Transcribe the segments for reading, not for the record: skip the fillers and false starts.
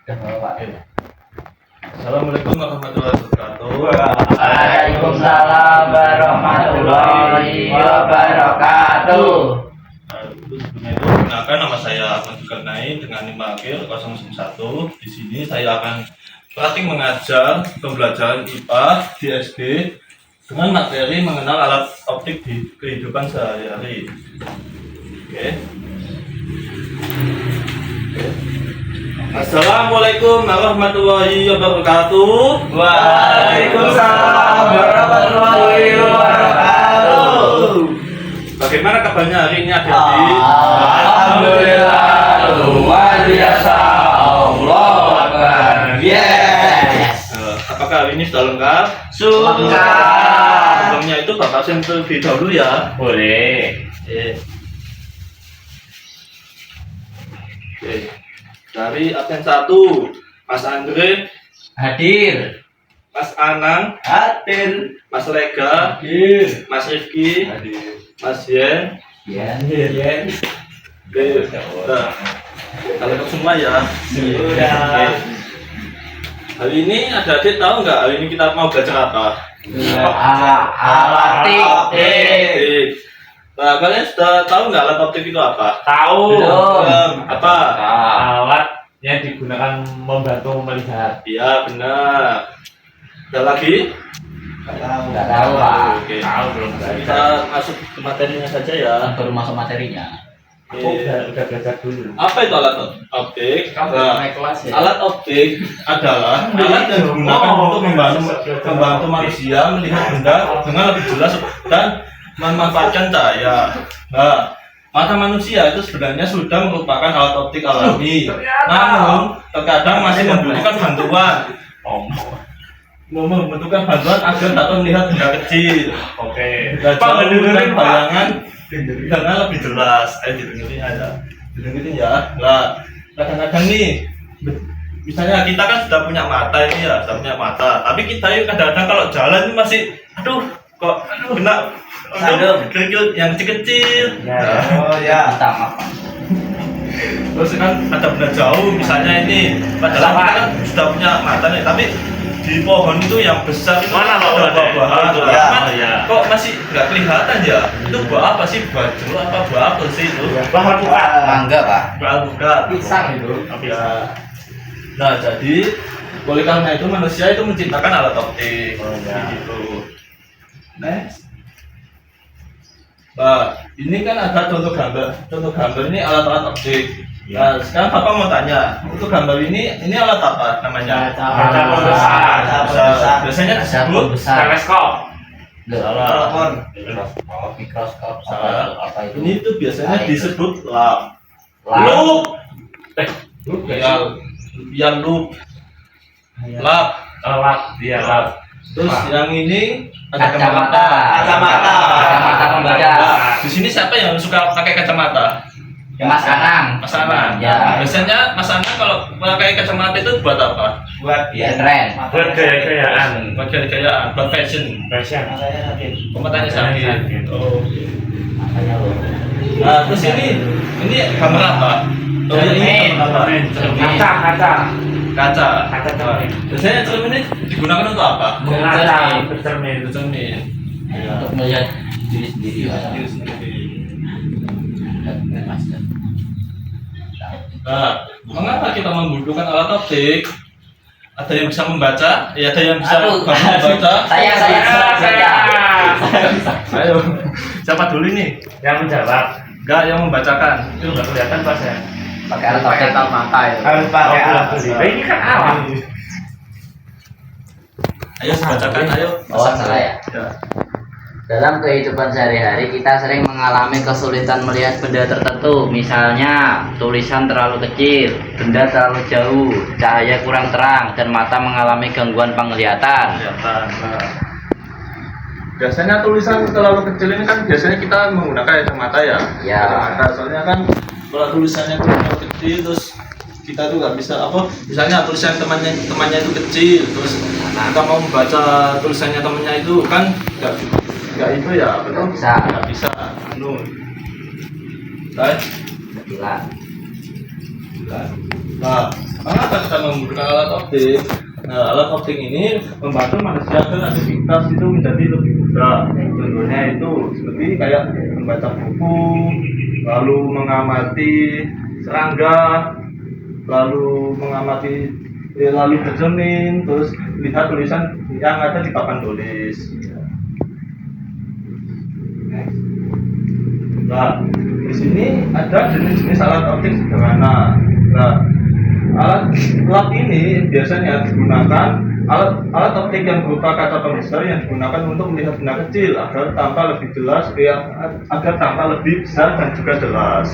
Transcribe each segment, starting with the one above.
Assalamualaikum warahmatullahi wabarakatuh. Waalaikumsalam warahmatullahi wabarakatuh. Sebelumnya itu perkenalkan, nama saya Ahmad Zulkarnain dengan NIM akhir 001. Di sini saya akan praktik mengajar pembelajaran IPA di SD dengan materi mengenal alat optik di kehidupan sehari-hari. Oke. Assalamualaikum warahmatullahi wabarakatuh. Waalaikumsalam warahmatullahi wabarakatuh. Bagaimana kabarnya hari ini adik-adik? Alhamdulillah, luar biasa. Allahu Akbar. Yes. Apakah hari ini sudah lengkap? Lengkap. Sebelumnya itu Bapak Sen terlebih dahulu ya. Boleh. Oke. Dari absen 1, Mas Andre, Hadir. Mas Anang, Hadir. Mas Lega, Hadir. Mas Rifki, Mas Yen. Yen. Oke. Nah, kalian semua ya. Sudah. Oke. Hari ini adik-adik tahu nggak hari ini kita mau belajar apa? Alat optik. Nah, kalian sudah tahu nggak alat optik itu apa? Tahu. Apa? Alat yang digunakan membantu melihat. Iya, benar. Ada lagi? Nggak tahu lah. Oke. Tahu belum Kita belajar. masuk ke materinya saja ya. Baru masuk materinya. Aku udah belajar dulu. Apa itu alat optik? Nah, naik kelas ya. alat optik adalah alat yang digunakan untuk membantu manusia melihat benda dengan lebih jelas dan memanfaatkan cahaya. Nah, mata manusia itu sebenarnya sudah merupakan alat optik alami. Namun, terkadang masih membutuhkan bantuan. Membutuhkan bantuan agar dapat melihat benda kecil. Oke. Jauh dan bayangan dengan lebih jelas. Ayo didengerin aja. Didengerin ya. Nah, kadang-kadang nih, misalnya kita kan sudah punya mata ini ya, sudah punya mata. Tapi kita ini kadang-kadang kalau jalan ini masih, kok kena kerikil yang kecil-kecil. Ya. Oh ya. Pertama. Terus kan ada benda jauh, misalnya ini, padahal kita kan sudah punya mata nih, tapi di pohon itu yang besar itu Mana ada pohonnya? buah-buahan. Itu, Ya. oh, ya. Kok masih nggak kelihatan ya? Itu buah apa sih? Buah jeruk apa buah apel sih itu? Bahan bukan. Mangga, Pak. Buah alpukat. Pisang itu. Ya. Nah, jadi oleh karena itu manusia itu menciptakan alat optik. Oh, ya. Gitu. Next. Nah, ini kan ada contoh gambar. Contoh gambar ini alat-alat optik. Ya. Nah, sekarang Bapak mau tanya, untuk gambar ini alat apa namanya? Kaca pembesar. Besar. Biasanya disebut besar. Teleskop. salah. Mikroskop. Salah. Apa itu? Ini tuh biasanya disebut lap. Lampu. Loop ya loop. Lap. Alat. Dia alat. Terus yang ini ada Kacamata. Kacamata pembaca. Nah, di sini siapa yang suka pakai kacamata? Mas Anang. Mas Anang. Ya. Biasanya Mas Anang kalau pakai kacamata itu buat apa? Buat biar keren. Buat gaya-gayaan. Buat gaya-gayaan, buat fashion. Fashion. Pematanya sakit. Oh. Makanya lo. Nah, terus ini gambar apa? Oh, ini gambar apa? Kaca. Kaca. Kaca cermin. Biasanya cermin ini digunakan untuk apa? Kaca bercermin. Cermin. Untuk melihat diri sendiri. Diri sendiri. Mas. Nah, mengapa kita membutuhkan alat optik? Ada yang bisa membaca? Ya, ada yang bisa membaca? Saya. Ayo, siapa dulu ini? Yang menjawab. Enggak, yang membacakan. Itu nggak kelihatan pas ya. Pakai alat optik. mata itu. Harus pakai alat optik. Ini kan alat. Ayo, bacakan, ayo. Oh, salah ya. Ya. Dalam kehidupan sehari-hari kita sering mengalami kesulitan melihat benda tertentu. Misalnya tulisan terlalu kecil, benda terlalu jauh, cahaya kurang terang, dan mata mengalami gangguan penglihatan. Kelihatan. Nah. Biasanya tulisan terlalu kecil ini kan biasanya kita menggunakan kacamata ya. Ya. Kacamata. Soalnya kan kalau tulisannya terlalu kecil terus kita tuh nggak bisa apa? Misalnya tulisan temannya itu kecil, terus kita mau membaca tulisannya temannya itu kan nggak itu ya, betul? Nggak bisa. Nggak bisa. Baik. Gila. Nah, mengapa kita menggunakan alat optik? Nah, alat optik ini membantu manusia agar aktivitas itu menjadi lebih mudah. Contohnya itu seperti kayak membaca buku, lalu mengamati serangga, lalu lalu bercermin, terus lihat tulisan yang ada di papan tulis. Nah, di sini ada jenis-jenis alat optik sederhana. Nah, alat ini biasanya digunakan alat optik yang berupa kaca pembesar yang digunakan untuk melihat benda kecil agar tampak lebih jelas, agar tampak lebih besar dan juga jelas.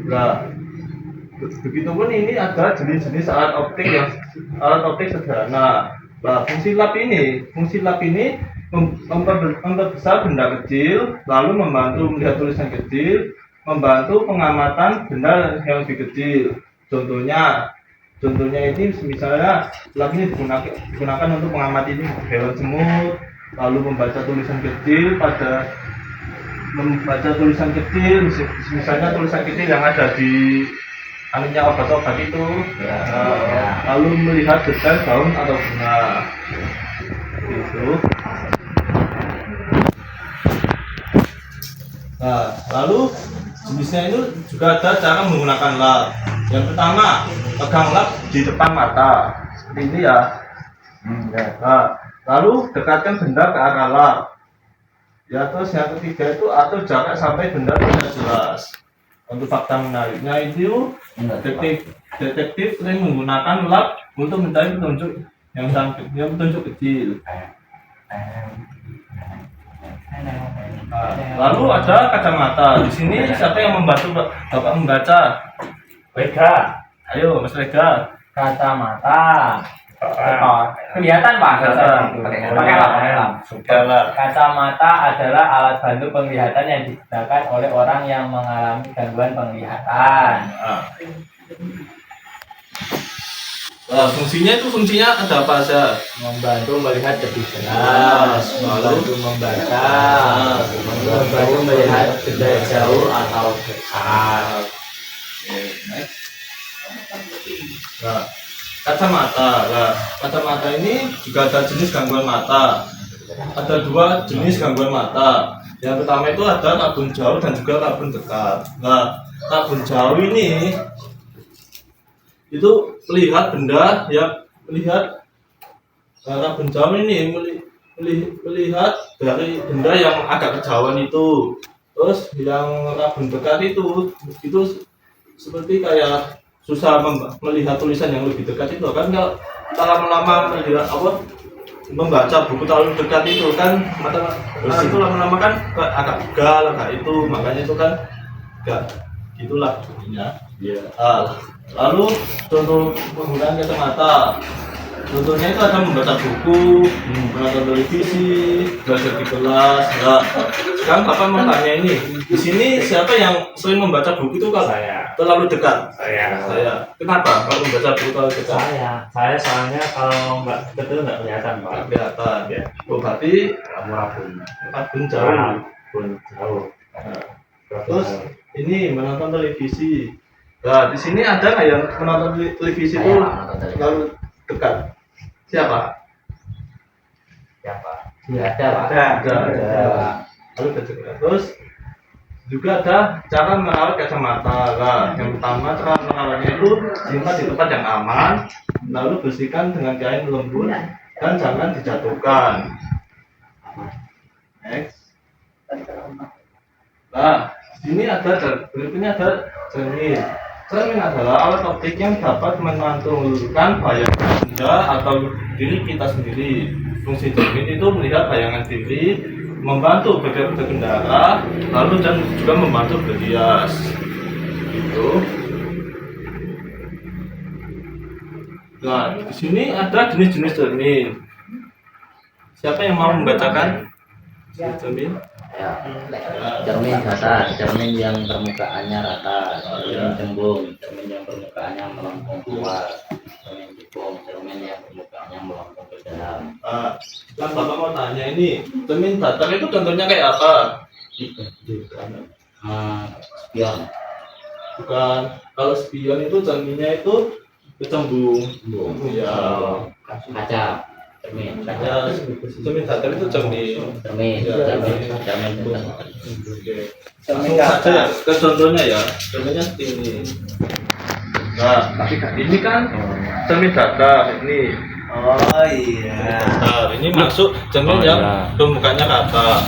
Nah, begitupun ini ada jenis-jenis alat optik sederhana. Nah, fungsi lab ini memperbesar benda kecil, lalu membantu melihat tulisan kecil, membantu pengamatan benda yang lebih kecil. Contohnya ini misalnya lab ini digunakan untuk mengamati hewan semut, lalu membaca tulisan kecil misalnya tulisan kecil yang ada di anunya obat-obat itu, lalu melihat detail daun atau bunga itu. Nah, lalu jenisnya itu juga ada cara menggunakan lab. Yang pertama, pegang lab di depan mata seperti ini ya. Nah, lalu dekatkan benda ke arah lab. Ya, terus yang ketiga itu atur jarak sampai benda tidak jelas. Untuk fakta menariknya itu detektif sering menggunakan lab untuk mencari petunjuk yang petunjuk kecil. Nah, lalu ada kacamata. Di sini siapa yang membantu Bapak membaca? Wega. Ayo, Mas Rega. Kacamata. Kelihatan Pak? Pakai lap. Kacamata adalah alat bantu penglihatan yang digunakan oleh orang yang mengalami gangguan penglihatan. Nah, fungsinya ada apa saja? Membantu melihat lebih jelas, membantu membaca, membantu melihat benda jauh atau dekat. Nah, kacamata ini juga ada jenis gangguan mata. Ada dua jenis gangguan mata. Yang pertama itu ada rabun jauh dan juga rabun dekat. Nah, rabun jauh ini itu melihat benda yang rabun jauh ini melihat dari benda yang agak kejauhan itu. Terus yang rabun dekat itu seperti kayak susah melihat tulisan yang lebih dekat itu kan. Kalau lama-lama membaca buku terlalu dekat itu kan mata itu lama-lama kan agak pegal, agak itu, makanya itu kan enggak gitulah intinya. Lalu contoh penggunaan kacamata, contohnya itu ada membaca buku, menonton televisi, belajar di kelas. Nah, sekarang Bapak mau tanya ini, di sini siapa yang sering membaca buku itu kalau Saya. terlalu dekat? Saya. Kenapa kalau membaca buku terlalu dekat? Saya soalnya kalau nggak betul nggak kelihatan Pak. Nggak kelihatan. Ya. Oh, berarti rabun jauh. Jauh. Nah, terus ini menonton televisi. Nah, di sini ada nggak yang menonton televisi itu lalu dekat? Siapa? Ada Pak. Ada. Lalu dekat. Terus juga ada cara merawat kacamata. Nah, yang pertama cara merawatnya itu simpan di tempat yang aman, lalu bersihkan dengan kain lembut dan jangan dijatuhkan. Next. Nah, sini berikutnya ada cermin. Cermin adalah alat optik yang dapat memantulkan bayangan benda atau diri kita sendiri. Fungsi cermin itu melihat bayangan diri, membantu berkendara, lalu dan juga membantu berhias. Gitu. Nah, di sini ada jenis-jenis cermin. Siapa yang mau membacakan cermin? Ya. Cermin datar, cermin yang permukaannya rata, cermin cembung, cermin yang permukaannya melengkung keluar, cermin cekung, cermin yang permukaannya melengkung ke dalam. Kan Bapak mau tanya ini, cermin datar itu contohnya kayak apa? Spion. Bukan. Kalau spion itu cerminnya itu kecembung. Ya. Kaca. Cermin. Ya, cermin datar itu cermin. Cermin. Ya, Cermin. Oke. Langsung saja ke contohnya ya. Contohnya seperti ini. Nah, ini kan cermin datar ini. Oh iya. Nah, ini masuk cermin Oh, yang iya. pembukanya rata.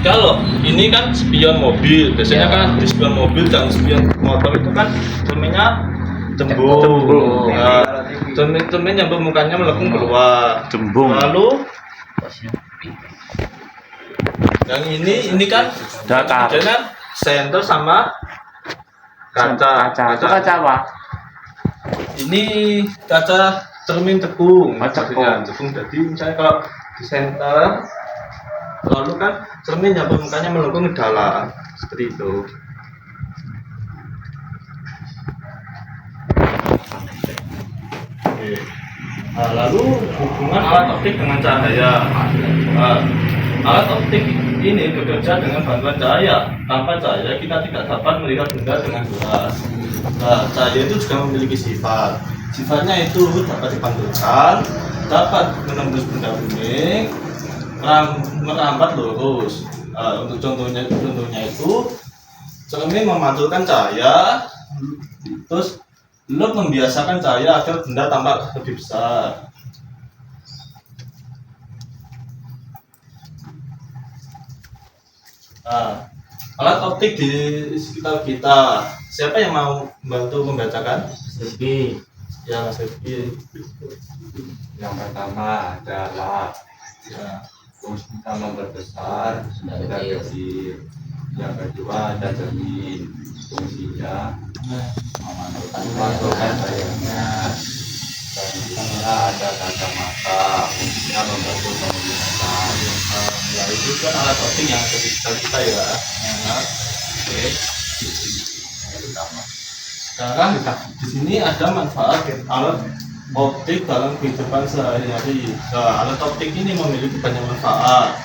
Kalau ini kan spion mobil, biasanya Ya. kan di spion mobil dan spion motor itu kan cerminnya cembung. Cembung. Nah, cermin yang pembukanya melengkung keluar. Cembung. Lalu yang ini kan Datar. jadinya senter sama kaca. Itu kaca apa? Ini kaca cermin cekung. Oh, cekung. Maksudnya cekung. Jadi misalnya kalau di center, lalu kan cermin yang permukaannya melengkung ke dalam, seperti itu. Oke. Nah, lalu hubungan alat optik dengan cahaya. Nah, alat optik ini bekerja dengan bantuan cahaya. Tanpa cahaya kita tidak dapat melihat benda dengan jelas. Nah, cahaya itu juga memiliki sifat. Sifatnya itu dapat dipantulkan, dapat menembus benda kuning, merambat lurus. Untuk contohnya itu cermin memantulkan cahaya, terus lo membiasakan cahaya agar benda tampak lebih besar. Nah, alat optik di sekitar kita, siapa yang mau membantu membacakan? Lebih. Ya, Mas Rifki. Yang pertama adalah Ya. fungsi kita memperbesar Sudah tidak kecil. kecil. Yang kedua ada cermin, fungsinya memasukkan cahayanya. Dan di sana ada kacamata, fungsinya membantu penglihatan. Ya, itu kan alat optik yang ada di sekitar kita ya. Nah, oke. Sekarang di sini ada manfaat alat optik dalam kehidupan sehari-hari. Nah, alat optik ini memiliki banyak manfaat.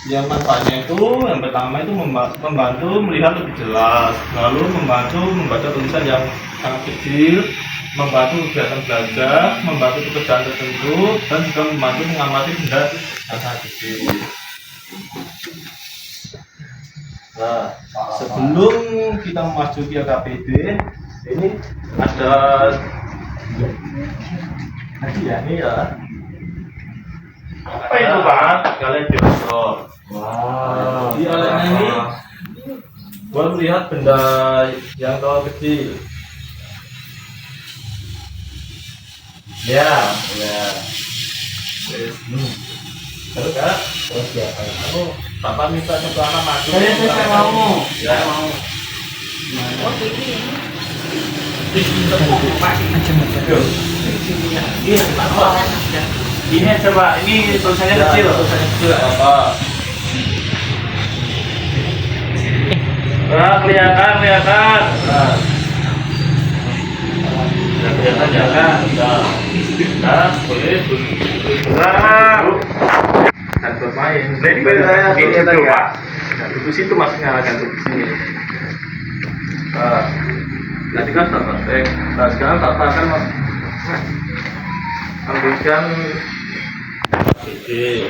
Yang manfaatnya itu yang pertama itu membantu melihat lebih jelas, lalu membantu membaca tulisan yang sangat kecil, membantu kegiatan belajar, membantu pekerjaan tertentu, dan juga membantu mengamati benda yang sangat kecil. Nah, sebelum kita memasuki KPD, ini ada hadiah nih ya. Apa itu Pak? Kalian bioskop. Wow. Di alatnya ini buat melihat benda yang terlalu kecil. Ya. Terus Kak, terus ya kamu Bapak minta coba anak maju. Saya mau. Ya. Ini coba, ini tulisannya Ya, kecil. tulisannya kecil apa? Kelihatan. Nah, Kelihatan ya kan? nah, boleh dan bermain. Ini itu Pak. Nah, di situ masuknya akan di sini. Nah, nanti kan tak praktek. Nah, sekarang tak akan ambilkan ide.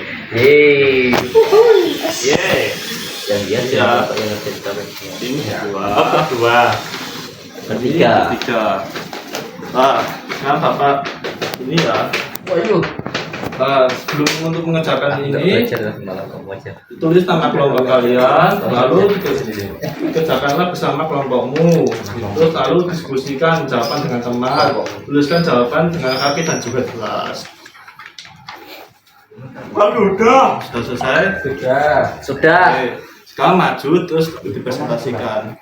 Yang dia Ya. yang cerita Ini dua. Kedua. Bertiga. Tiga. Nah, sekarang Bapak ini ya. Nah, sebelum untuk mengerjakan ini, malah kamu aja. tulis nama kelompok kalian, lalu kerjakanlah bersama kelompokmu. Terus lalu diskusikan jawaban dengan teman, tuliskan jawaban dengan kaki dan juga jelas. Waduh, udah. Sudah selesai? Sudah. Oke. Sekarang maju terus dipresentasikan.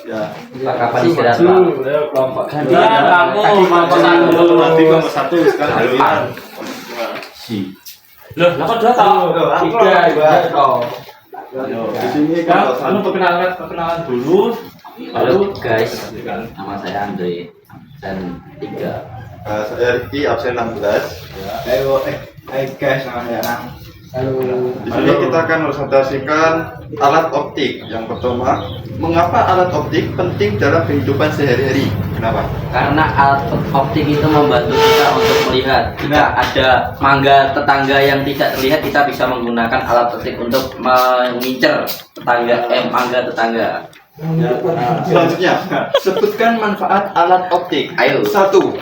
Ya. Kapan istirahat, Pak? Maju, ya, kelompok Gantian kamu, kelompok satu. Nanti kelompok satu sekarang kalian. Loh, lah kok dua tahu? Ayo, di sini kan, perkenalan dulu. Halo guys, Gantikan. nama saya Andre dan 3. Saya Riki, absen 16. Ayo, guys, nama saya Nang. Di sini kita akan presentasikan alat optik. Yang pertama, mengapa alat optik penting dalam kehidupan sehari-hari? Kenapa? Karena alat optik itu membantu kita untuk melihat. Jika ada mangga tetangga yang tidak terlihat, kita bisa menggunakan alat optik untuk mengincar mangga tetangga. Selanjutnya, sebutkan manfaat alat optik. Ayo. Satu.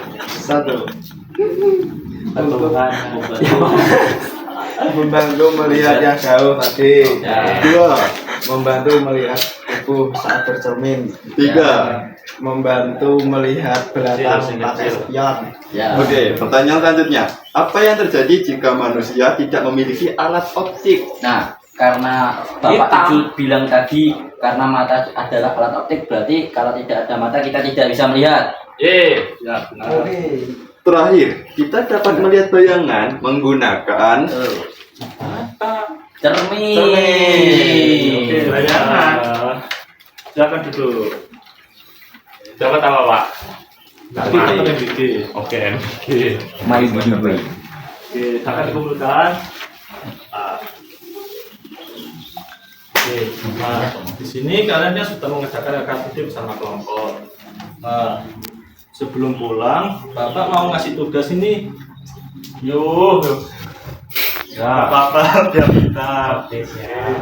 Membantu melihat yang jauh tadi. Ya. 2. Membantu melihat tubuh saat bercermin. 3. Membantu melihat belakang pakai spion. Ya. Oke, pertanyaan selanjutnya. Apa yang terjadi jika manusia tidak memiliki alat optik? Nah, karena Bapak Ibu bilang tadi, karena mata adalah alat optik, berarti kalau tidak ada mata kita tidak bisa melihat. Ya benar. Terakhir, kita dapat melihat bayangan menggunakan Cermin. Oke, bayangan. Silakan duduk. Dapat apa, Pak? Nanti kita pakai MBG. Oke, MG. Main video. Oke, silakan dikumpulkan. Oke, nah di sini kalian kan sudah mengerjakan aktivitas bersama kelompok. Nah, sebelum pulang, Bapak mau ngasih tugas ini. Yuk. Ya, Bapak biar pintar. praktisnya.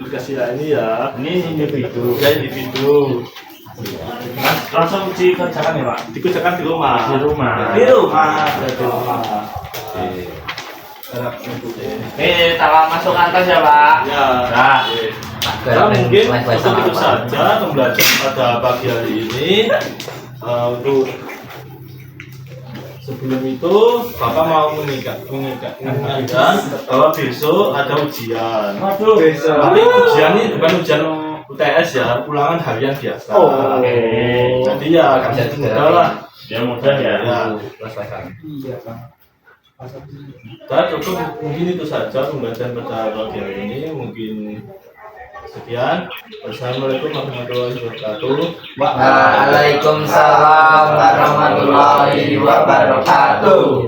Tugasnya ini ya. Ini individu. Ya individu. Langsung dikerjakan ya, Pak? Dikerjakan di rumah. Di rumah. Di rumah. Di rumah. Tawa masuk atas ya, Pak. Ya. Nah. Nah, mungkin untuk itu saja pembelajaran pada pagi hari ini. Untuk sebelum itu Bapak mau mengingatkan bahwa besok ada ujian. Waduh. Tapi ujian ini bukan ujian UTS ya, ulangan harian biasa. Oke. Jadi ya kamu mudah lah. Ya mudah ya. Ya, kita cukup mungkin itu saja pembelajaran pada pagi hari ini. Mungkin sekian. Wassalamualaikum warahmatullahi wabarakatuh. Waalaikumsalam warahmatullahi wabarakatuh.